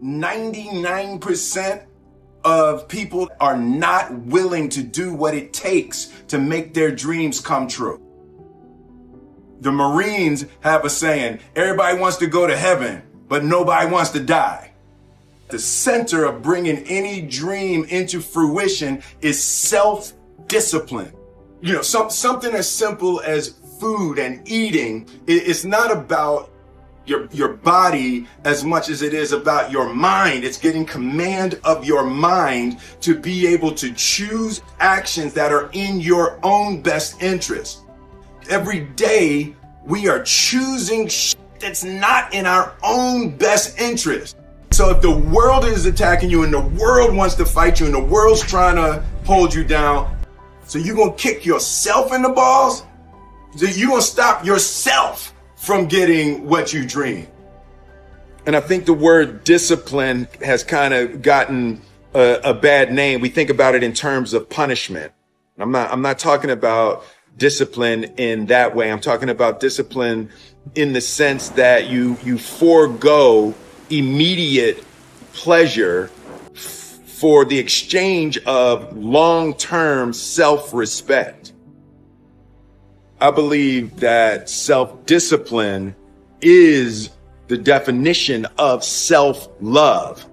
99% of people are not willing to do what it takes to make their dreams come true. The Marines have a saying, everybody wants to go to heaven, but nobody wants to die. The center of bringing any dream into fruition is self-discipline. You know, something as simple as food and eating. It's not about your body as much as it is about your mind. It's getting command of your mind to be able to choose actions that are in your own best interest. Every day we are choosing that's not in our own best interest. So if the world is attacking you and the world wants to fight you and the world's trying to hold you down, so you're going to kick yourself in the balls? So you're going to stop yourself from getting what you dream. And I think the word discipline has kind of gotten a bad name. We think about it in terms of punishment. I'm not talking about discipline in that way. I'm talking about discipline in the sense that you forego immediate pleasure for the exchange of long-term self-respect. I believe that self-discipline is the definition of self-love.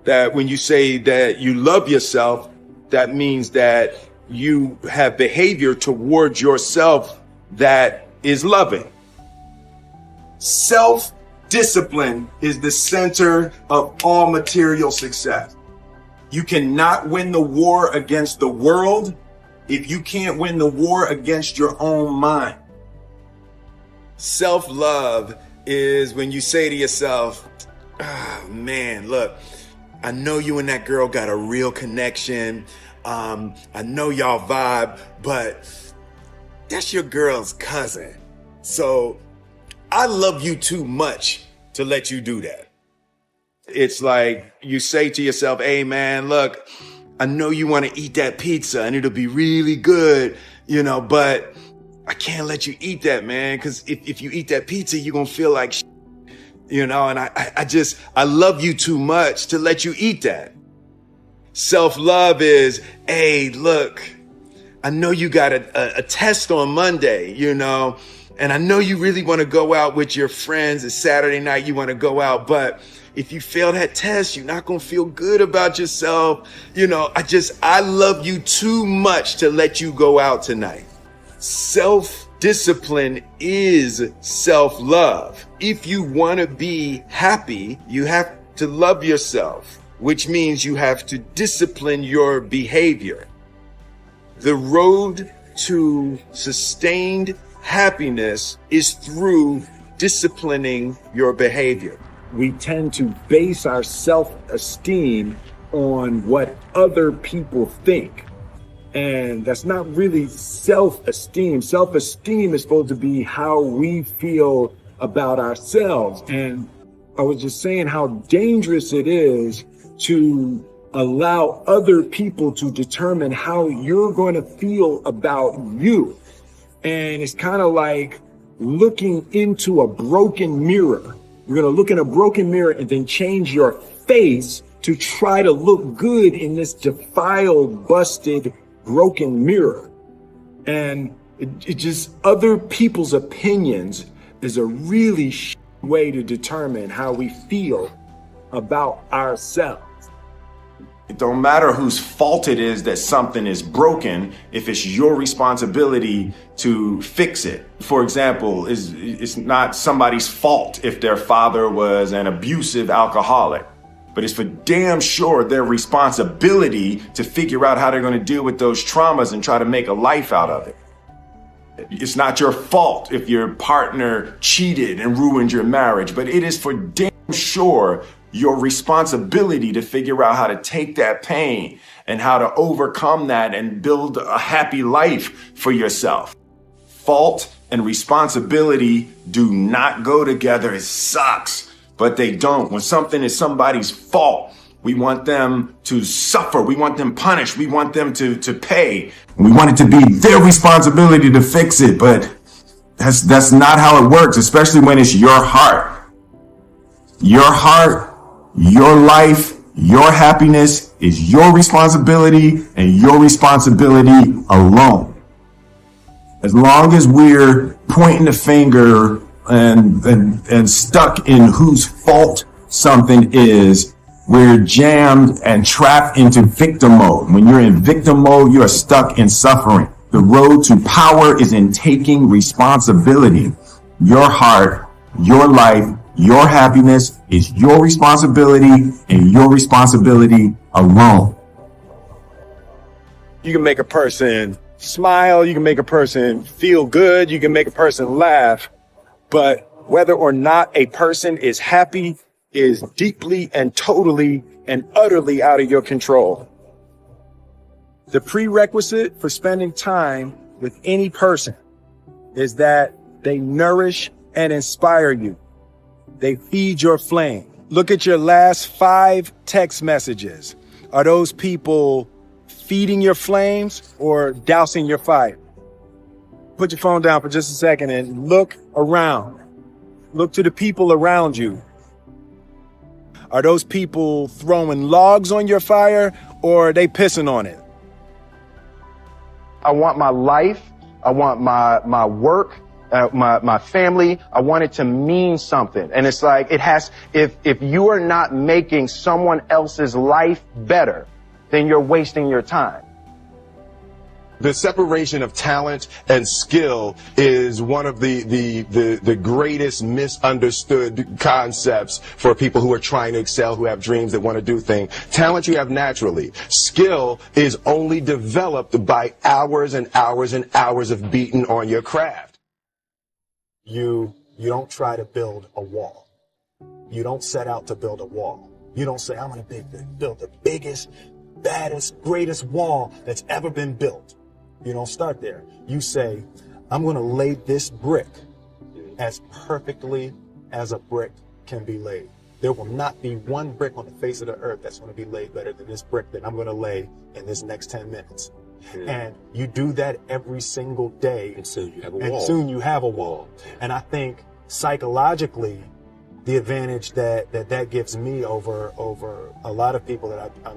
That when you say that you love yourself, that means that you have behavior towards yourself that is loving. Self-discipline is the center of all material success. You cannot win the war against the world if you can't win the war against your own mind. Self-love is when you say to yourself, oh, man, look, I know you and that girl got a real connection. I know y'all vibe, but that's your girl's cousin. So I love you too much to let you do that. It's like you say to yourself, hey, man, look, I know you want to eat that pizza and it'll be really good, but I can't let you eat that, man, because if you eat that pizza, you're going to feel like shit, and I love you too much to let you eat that. Self-love is, hey, look, I know you got a test on Monday, and I know you really want to go out with your friends. It's Saturday night, you want to go out, but if you fail that test, you're not going to feel good about yourself. I love you too much to let you go out tonight. Self-discipline is self-love. If you want to be happy, you have to love yourself, which means you have to discipline your behavior. The road to sustained happiness is through disciplining your behavior. We tend to base our self-esteem on what other people think. And that's not really self-esteem. Self-esteem is supposed to be how we feel about ourselves. And I was just saying how dangerous it is to allow other people to determine how you're going to feel about you. And it's kind of like looking into a broken mirror. You're going to look in a broken mirror and then change your face to try to look good in this defiled, busted, broken mirror. And it just, other people's opinions is a really way to determine how we feel about ourselves. It don't matter whose fault it is that something is broken if it's your responsibility to fix it. For example, it's not somebody's fault if their father was an abusive alcoholic, but it's for damn sure their responsibility to figure out how they're going to deal with those traumas and try to make a life out of it. It's not your fault if your partner cheated and ruined your marriage, but it is for damn sure your responsibility to figure out how to take that pain and how to overcome that and build a happy life for yourself. Fault and responsibility do not go together. It sucks, but they don't. When something is somebody's fault, we want them to suffer. We want them punished. We want them to pay. We want it to be their responsibility to fix it, but that's not how it works, especially when it's your heart. Your heart Your life, your happiness is your responsibility and your responsibility alone. As long as we're pointing the finger and stuck in whose fault something is, we're jammed and trapped into victim mode. When you're in victim mode, you're stuck in suffering. The road to power is in taking responsibility. Your heart, your life, your happiness is your responsibility and your responsibility alone. You can make a person smile, you can make a person feel good, you can make a person laugh, but whether or not a person is happy is deeply and totally and utterly out of your control. The prerequisite for spending time with any person is that they nourish and inspire you. They feed your flame. Look at your last 5 text messages. Are those people feeding your flames or dousing your fire? Put your phone down for just a second and look around. Look to the people around you. Are those people throwing logs on your fire or are they pissing on it? I want my life, I want my work, my family, I want it to mean something. And it's like, if you are not making someone else's life better, then you're wasting your time. The separation of talent and skill is one of the greatest misunderstood concepts for people who are trying to excel, who have dreams, that want to do things. Talent you have naturally. Skill is only developed by hours and hours and hours of beating on your craft. You don't try to build a wall. You don't set out to build a wall. You don't say, I'm going to build the biggest, baddest, greatest wall that's ever been built. You don't start there. You say, I'm going to lay this brick as perfectly as a brick can be laid. There will not be one brick on the face of the earth that's going to be laid better than this brick that I'm going to lay in this next 10 minutes. And you do that every single day. And soon you have a and wall. soon you have a wall. And I think psychologically, the advantage that gives me over a lot of people that I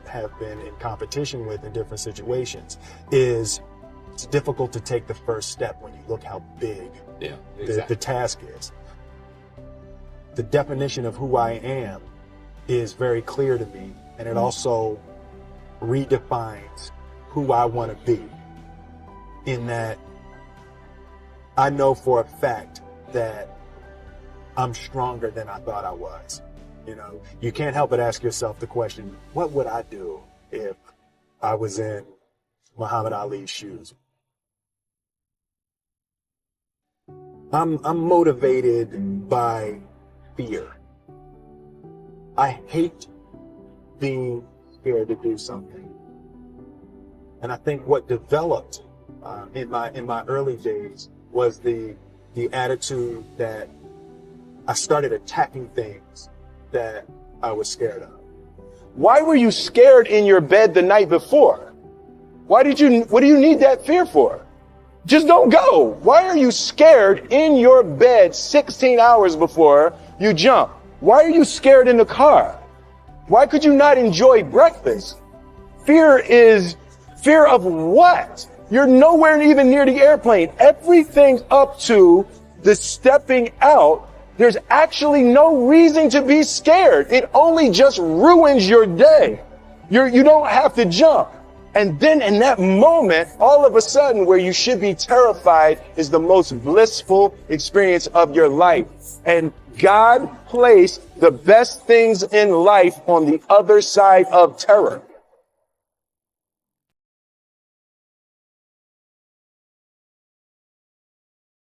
have been in competition with in different situations is it's difficult to take the first step when you look how big the task is. The definition of who I am is very clear to me, and it also redefines who I want to be, in that I know for a fact that I'm stronger than I thought I was. You know, you can't help but ask yourself the question, what would I do if I was in Muhammad Ali's shoes? I'm motivated by fear. I hate being scared to do something. And I think what developed in my early days was the attitude that I started attacking things that I was scared of. Why were you scared in your bed the night before? What do you need that fear for? Just don't go. Why are you scared in your bed 16 hours before you jump? Why are you scared in the car? Why could you not enjoy breakfast? Fear of what? You're nowhere even near the airplane. Everything up to the stepping out, there's actually no reason to be scared. It only just ruins your day. You don't have to jump. And then in that moment, all of a sudden, where you should be terrified is the most blissful experience of your life. And God placed the best things in life on the other side of terror.